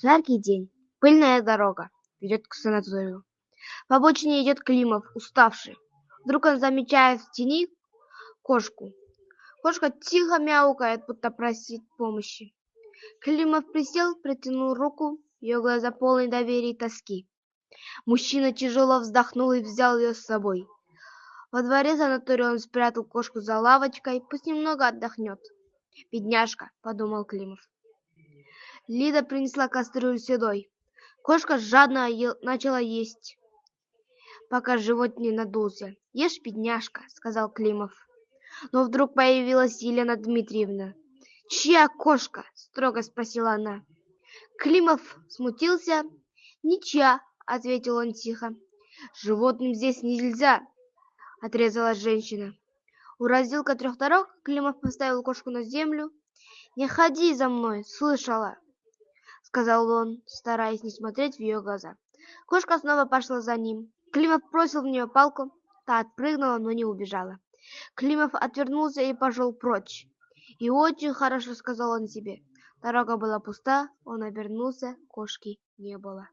Жаркий день, пыльная дорога ведет к санаторию. По обочине идет Климов, уставший. Вдруг он замечает в тени кошку. Кошка тихо мяукает, будто просит помощи. Климов присел, протянул руку, ее глаза полны доверия и тоски. Мужчина тяжело вздохнул и взял ее с собой. Во дворе санатория он спрятал кошку за лавочкой, пусть немного отдохнет. «Бедняжка», — подумал Климов. Лида принесла кастрюлю с едой. Кошка жадно начала есть, пока живот не надулся. «Ешь, бедняжка», — сказал Климов. Но вдруг появилась Елена Дмитриевна. «Чья кошка?» — строго спросила она. Климов смутился. «Ничья», — ответил он тихо. «Животным здесь нельзя», — отрезала женщина. У разделка трех дорог Климов поставил кошку на землю. «Не ходи за мной, слышала?» — сказал он, стараясь не смотреть в ее глаза. Кошка снова пошла за ним. Климов бросил в нее палку. Та отпрыгнула, но не убежала. Климов отвернулся и пошел прочь. И очень хорошо, сказал он себе. Дорога была пуста, он обернулся, кошки не было.